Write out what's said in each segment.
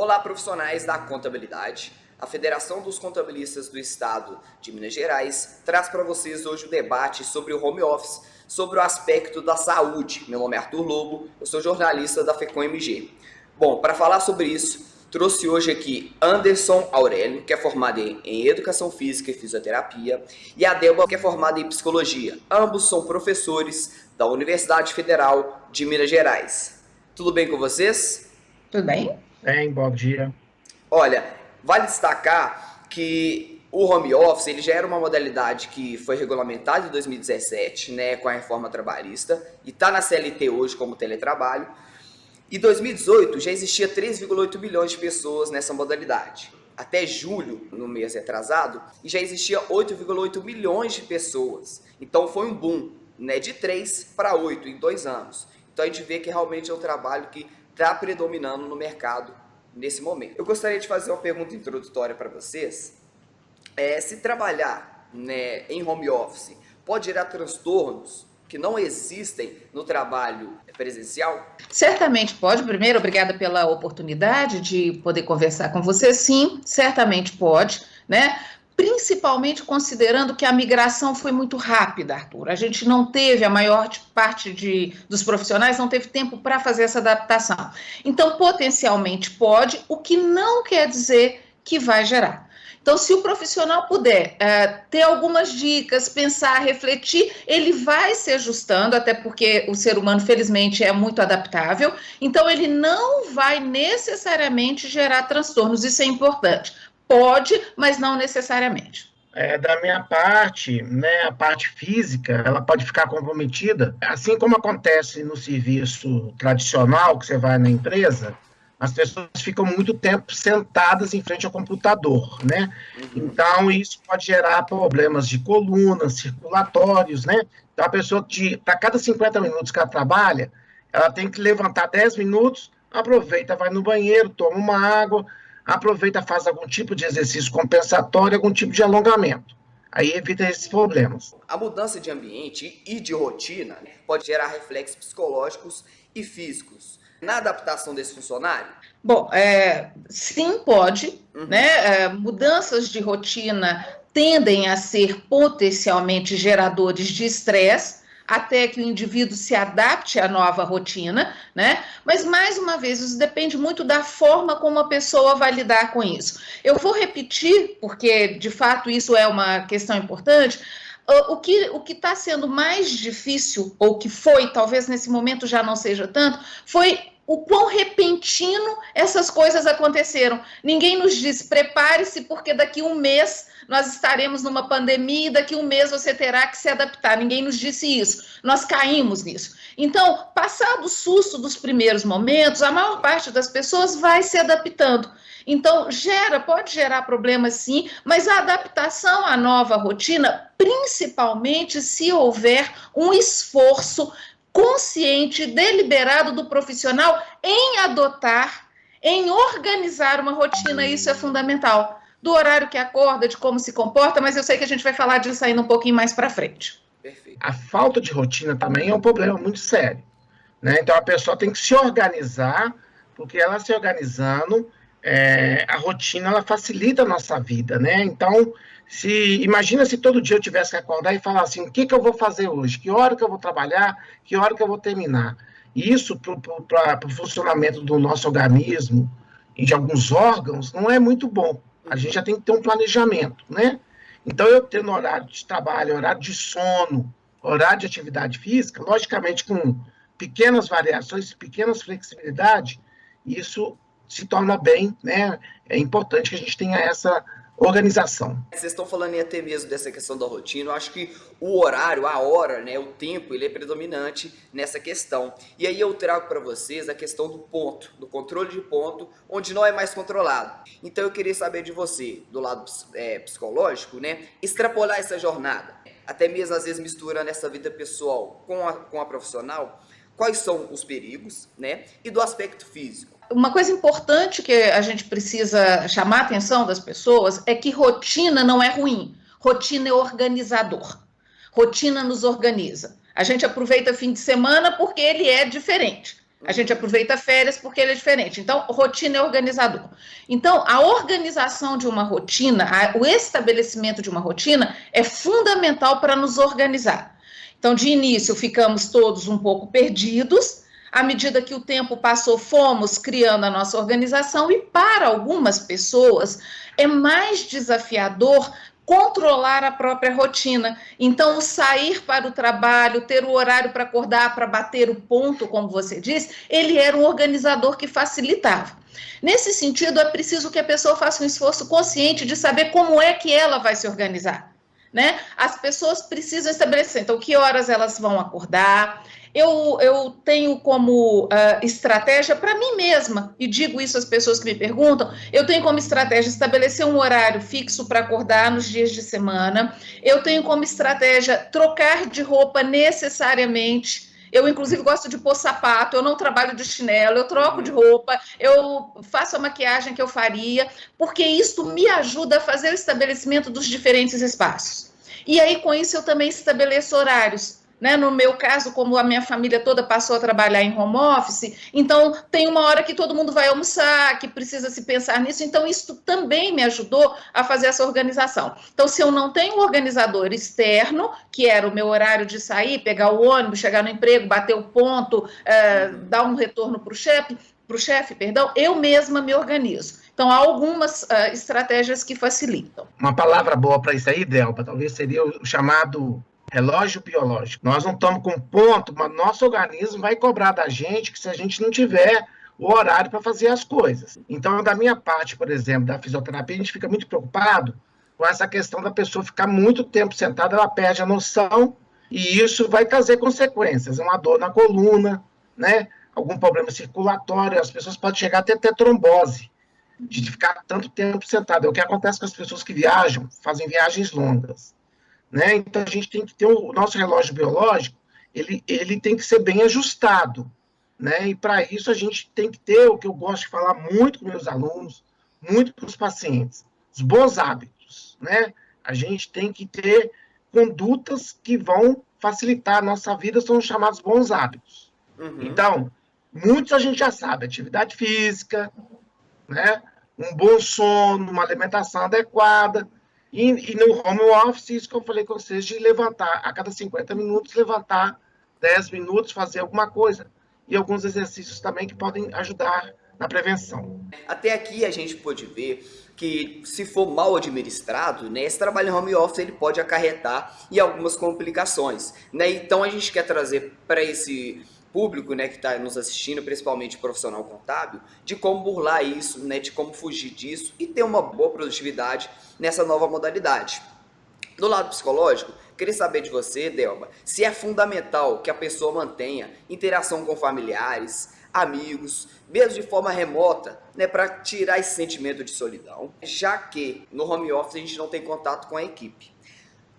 Olá, profissionais da contabilidade. A Federação dos Contabilistas do Estado de Minas Gerais traz para vocês hoje o debate sobre o home office, sobre o aspecto da saúde. Meu nome é Arthur Lobo, eu sou jornalista da FECOM-MG. Bom, para falar sobre isso, trouxe hoje aqui Anderson Aurélio, que é formado em Educação Física e Fisioterapia, e a Débora, que é formada em Psicologia. Ambos são professores da Universidade Federal de Minas Gerais. Tudo bem com vocês? Tudo bem? Bem, bom dia. Olha, vale destacar que o home office ele já era uma modalidade que foi regulamentada em 2017, né, com a reforma trabalhista, e está na CLT hoje como teletrabalho. Em 2018 já existia 3,8 milhões de pessoas nessa modalidade. Até julho, no mês retrasado, já existia 8,8 milhões de pessoas. Então foi um boom, né, de 3 para 8 em 2 anos. Então a gente vê que realmente é um trabalho que está predominando no mercado nesse momento. Eu gostaria de fazer uma pergunta introdutória para vocês. Se trabalhar, né, em home office pode gerar transtornos que não existem no trabalho presencial? Certamente pode. Primeiro, obrigada pela oportunidade de poder conversar com você. Sim, certamente pode, né? Principalmente considerando que a migração foi muito rápida, Arthur. A gente não teve, a maior parte dos profissionais não teve tempo para fazer essa adaptação. Então, potencialmente pode, o que não quer dizer que vai gerar. Então, se o profissional puder ter algumas dicas, pensar, refletir, ele vai se ajustando, até porque o ser humano, felizmente, é muito adaptável. Então, ele não vai necessariamente gerar transtornos, isso é importante. Pode, mas não necessariamente. Da minha parte, né, a parte física, ela pode ficar comprometida, assim como acontece no serviço tradicional, que você vai na empresa, as pessoas ficam muito tempo sentadas em frente ao computador, né? Então, isso pode gerar problemas de coluna, circulatórios, né? Então, a pessoa, para cada 50 minutos que ela trabalha, ela tem que levantar 10 minutos, aproveita, vai no banheiro, toma uma água, aproveita, faz algum tipo de exercício compensatório, algum tipo de alongamento. Aí evita esses problemas. A mudança de ambiente e de rotina, né, pode gerar reflexos psicológicos e físicos na adaptação desse funcionário? Bom, sim, pode, né? Mudanças de rotina tendem a ser potencialmente geradores de estresse, até que o indivíduo se adapte à nova rotina, né? Mas, mais uma vez, isso depende muito da forma como a pessoa vai lidar com isso. Eu vou repetir, porque, de fato, isso é uma questão importante. O que está sendo mais difícil, ou que foi, talvez nesse momento já não seja tanto, foi o quão repentino essas coisas aconteceram. Ninguém nos disse, prepare-se, porque daqui um mês nós estaremos numa pandemia e daqui um mês você terá que se adaptar. Ninguém nos disse isso. Nós caímos nisso. Então, passado o susto dos primeiros momentos, a maior parte das pessoas vai se adaptando. Então, pode gerar problemas sim, mas a adaptação à nova rotina, principalmente se houver um esforço consciente, deliberado do profissional em adotar, em organizar uma rotina, isso é fundamental. Do horário que acorda, de como se comporta, mas eu sei que a gente vai falar disso ainda um pouquinho mais para frente. Perfeito. A falta de rotina também é um problema muito sério, né? Então, a pessoa tem que se organizar, porque ela se organizando, a rotina, ela facilita a nossa vida, né? Então, imagina se todo dia eu tivesse que acordar e falar assim, o que eu vou fazer hoje? Que hora que eu vou trabalhar? Que hora que eu vou terminar? Isso, para o funcionamento do nosso organismo e de alguns órgãos, não é muito bom. A gente já tem que ter um planejamento, né? Então, eu tendo horário de trabalho, horário de sono, horário de atividade física, logicamente com pequenas variações, pequenas flexibilidades, isso se torna bem, né? É importante que a gente tenha essa organização. Vocês estão falando até mesmo dessa questão da rotina. Eu acho que o horário, a hora, né, o tempo, ele é predominante nessa questão. E aí eu trago para vocês a questão do ponto, do controle de ponto, onde não é mais controlado. Então eu queria saber de você, do lado psicológico, né, extrapolar essa jornada, até mesmo às vezes misturando essa vida pessoal com a profissional, quais são os perigos, né, e do aspecto físico. Uma coisa importante que a gente precisa chamar a atenção das pessoas é que rotina não é ruim, rotina é organizador, rotina nos organiza. A gente aproveita fim de semana porque ele é diferente. A gente aproveita férias porque ele é diferente. Então, rotina é organizador. Então, a organização de uma rotina, o estabelecimento de uma rotina é fundamental para nos organizar. Então, de início, ficamos todos um pouco perdidos. À medida que o tempo passou, fomos criando a nossa organização e, para algumas pessoas, é mais desafiador controlar a própria rotina. Então, sair para o trabalho, ter o horário para acordar, para bater o ponto, como você disse, ele era um organizador que facilitava. Nesse sentido, é preciso que a pessoa faça um esforço consciente de saber como é que ela vai se organizar, né? As pessoas precisam estabelecer, então, que horas elas vão acordar. Eu tenho como estratégia para mim mesma, e digo isso às pessoas que me perguntam, eu tenho como estratégia estabelecer um horário fixo para acordar nos dias de semana, eu tenho como estratégia trocar de roupa necessariamente. Eu, inclusive, gosto de pôr sapato, eu não trabalho de chinelo, eu troco de roupa, eu faço a maquiagem que eu faria, porque isso me ajuda a fazer o estabelecimento dos diferentes espaços. E aí, com isso, eu também estabeleço horários. Né? No meu caso, como a minha família toda passou a trabalhar em home office, então tem uma hora que todo mundo vai almoçar, que precisa se pensar nisso, então isso também me ajudou a fazer essa organização. Então, se eu não tenho um organizador externo, que era o meu horário de sair, pegar o ônibus, chegar no emprego, bater o ponto, dar um retorno para o chefe, eu mesma me organizo. Então, há algumas estratégias que facilitam. Uma palavra boa para isso aí, Delba, talvez seria o chamado relógio biológico. Nós não estamos com ponto, mas nosso organismo vai cobrar da gente que se a gente não tiver o horário para fazer as coisas. Então, da minha parte, por exemplo, da fisioterapia, a gente fica muito preocupado com essa questão da pessoa ficar muito tempo sentada, ela perde a noção e isso vai trazer consequências. Uma dor na coluna, né? Algum problema circulatório, as pessoas podem chegar até ter trombose de ficar tanto tempo sentada. É o que acontece com as pessoas que viajam, fazem viagens longas. Né? Então, a gente tem que ter o nosso relógio biológico, ele tem que ser bem ajustado. Né? E, para isso, a gente tem que ter o que eu gosto de falar muito com meus alunos, muito com os pacientes, os bons hábitos. Né? A gente tem que ter condutas que vão facilitar a nossa vida, são os chamados bons hábitos. Então, muitos a gente já sabe, atividade física, né? Um bom sono, uma alimentação adequada. E no home office, isso que eu falei com vocês, de levantar a cada 50 minutos, levantar 10 minutos, fazer alguma coisa. E alguns exercícios também que podem ajudar na prevenção. Até aqui a gente pode ver que, se for mal administrado, né, esse trabalho em home office ele pode acarretar em algumas complicações. Né? Então a gente quer trazer para esse público, né, que está nos assistindo, principalmente profissional contábil, de como burlar isso, né, de como fugir disso e ter uma boa produtividade nessa nova modalidade. Do lado psicológico, queria saber de você, Delba, se é fundamental que a pessoa mantenha interação com familiares, amigos, mesmo de forma remota, né, para tirar esse sentimento de solidão, já que no home office a gente não tem contato com a equipe.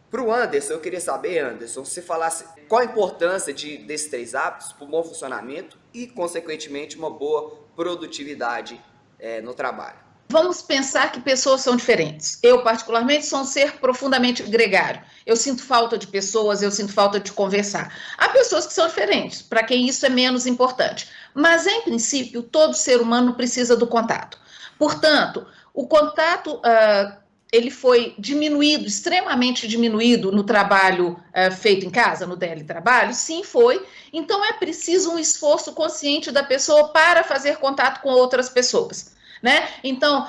Para o Anderson, eu queria saber, Anderson, se você falasse qual a importância desses 3 hábitos para o bom funcionamento e, consequentemente, uma boa produtividade no trabalho. Vamos pensar que pessoas são diferentes. Eu, particularmente, sou um ser profundamente gregário. Eu sinto falta de pessoas, eu sinto falta de conversar. Há pessoas que são diferentes, para quem isso é menos importante. Mas, em princípio, todo ser humano precisa do contato. Portanto, o contato ele foi diminuído, extremamente diminuído no trabalho feito em casa, no teletrabalho? Sim, foi. Então, é preciso um esforço consciente da pessoa para fazer contato com outras pessoas. Né? Então,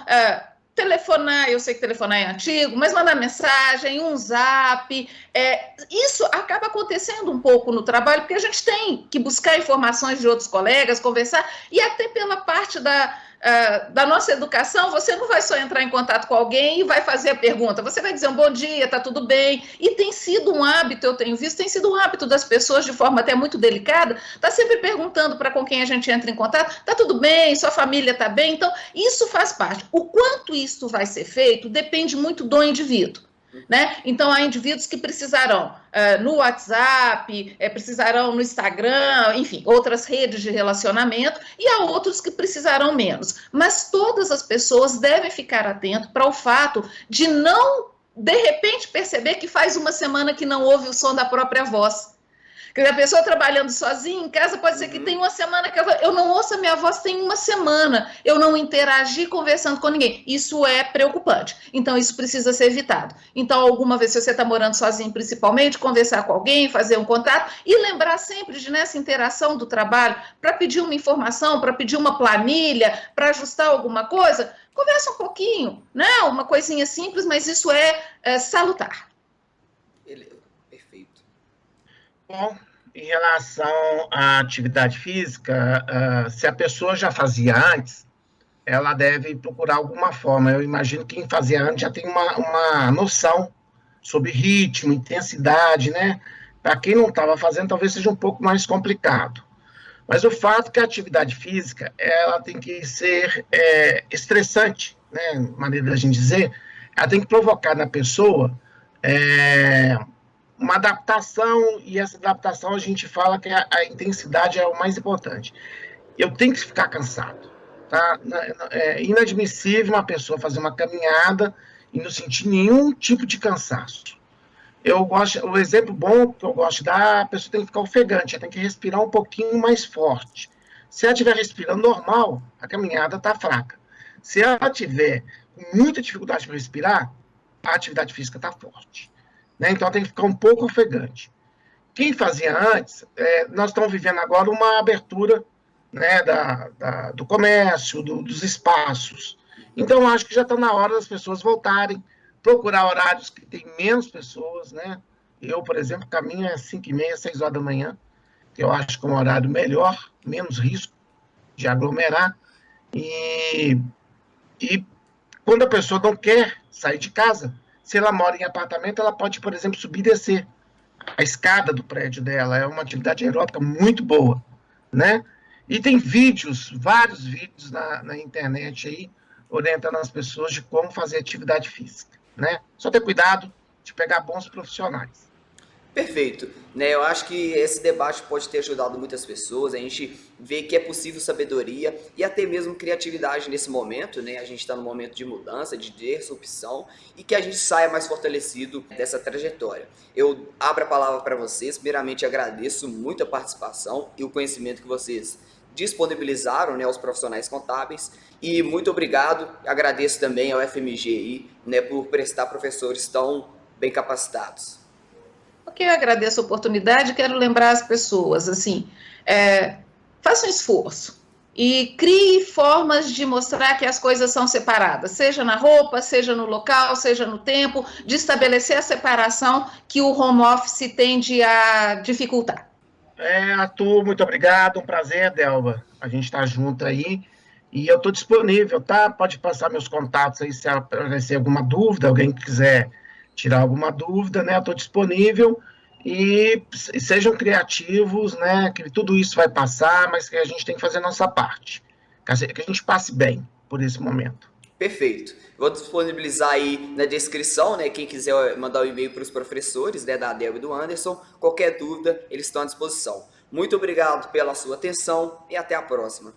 telefonar, eu sei que telefonar é antigo, mas mandar mensagem, um zap, isso acaba acontecendo um pouco no trabalho, porque a gente tem que buscar informações de outros colegas, conversar, e até pela parte da nossa educação, você não vai só entrar em contato com alguém e vai fazer a pergunta, você vai dizer um bom dia, tá tudo bem, e tem sido um hábito, eu tenho visto, tem sido um hábito das pessoas de forma até muito delicada, tá sempre perguntando para com quem a gente entra em contato, tá tudo bem, sua família tá bem, então isso faz parte. O quanto isso vai ser feito depende muito do indivíduo. Né? Então, há indivíduos que precisarão no WhatsApp, precisarão no Instagram, enfim, outras redes de relacionamento, e há outros que precisarão menos. Mas todas as pessoas devem ficar atentas para o fato de não, de repente, perceber que faz uma semana que não ouve o som da própria voz, Quer dizer, a pessoa trabalhando sozinha em casa, pode ser que tenha uma semana que eu não ouço a minha voz, tem uma semana, eu não interagi conversando com ninguém. Isso é preocupante. Então, isso precisa ser evitado. Então, alguma vez, se você está morando sozinho, principalmente, conversar com alguém, fazer um contato e lembrar sempre de, nessa interação do trabalho, para pedir uma informação, para pedir uma planilha, para ajustar alguma coisa, conversa um pouquinho, né? Uma coisinha simples, mas isso é salutar. Beleza, perfeito. Bom, em relação à atividade física, se a pessoa já fazia antes, ela deve procurar alguma forma. Eu imagino que quem fazia antes já tem uma noção sobre ritmo, intensidade, né? Para quem não estava fazendo, talvez seja um pouco mais complicado. Mas o fato é que a atividade física, ela tem que ser estressante, né? Maneira da gente dizer, ela tem que provocar na pessoa uma adaptação, e essa adaptação a gente fala que a intensidade é o mais importante. Eu tenho que ficar cansado, tá? É inadmissível uma pessoa fazer uma caminhada e não sentir nenhum tipo de cansaço. O exemplo bom que eu gosto de dar, a pessoa tem que ficar ofegante, ela tem que respirar um pouquinho mais forte. Se ela estiver respirando normal, a caminhada está fraca. Se ela tiver com muita dificuldade para respirar, a atividade física está forte. Né? Então, ela tem que ficar um pouco ofegante. Quem fazia antes, nós estamos vivendo agora uma abertura, né, do comércio, dos espaços. Então, acho que já está na hora das pessoas voltarem, procurar horários que tem menos pessoas, né? Eu, por exemplo, caminho às 5h30, 6 horas da manhã, que eu acho que é um horário melhor, menos risco de aglomerar. E quando a pessoa não quer sair de casa, se ela mora em apartamento, ela pode, por exemplo, subir e descer a escada do prédio dela. É uma atividade aeróbica muito boa, né? E tem vários vídeos na internet aí, orientando as pessoas de como fazer atividade física, né? Só ter cuidado de pegar bons profissionais. Perfeito, né? Eu acho que esse debate pode ter ajudado muitas pessoas. A gente vê que é possível sabedoria e até mesmo criatividade nesse momento, né? A gente está num momento de mudança, de disrupção e que a gente saia mais fortalecido dessa trajetória. Eu abro a palavra para vocês. Primeiramente, agradeço muito a participação e o conhecimento que vocês disponibilizaram, né, aos profissionais contábeis, e muito obrigado. Agradeço também ao FMG, né, por prestar professores tão bem capacitados. Porque eu agradeço a oportunidade, quero lembrar as pessoas, assim, faça um esforço e crie formas de mostrar que as coisas são separadas, seja na roupa, seja no local, seja no tempo, de estabelecer a separação que o home office tende a dificultar. Arthur, muito obrigado, um prazer, Delva, a gente está junto aí, e eu estou disponível, tá? Pode passar meus contatos aí se aparecer alguma dúvida, alguém que quiser tirar alguma dúvida, né? Eu estou disponível, e sejam criativos, né? Que tudo isso vai passar, mas que a gente tem que fazer a nossa parte, que a gente passe bem por esse momento. Perfeito. Vou disponibilizar aí na descrição, né? Quem quiser mandar um e-mail para os professores, né, da Adel e do Anderson, qualquer dúvida, eles estão à disposição. Muito obrigado pela sua atenção e até a próxima.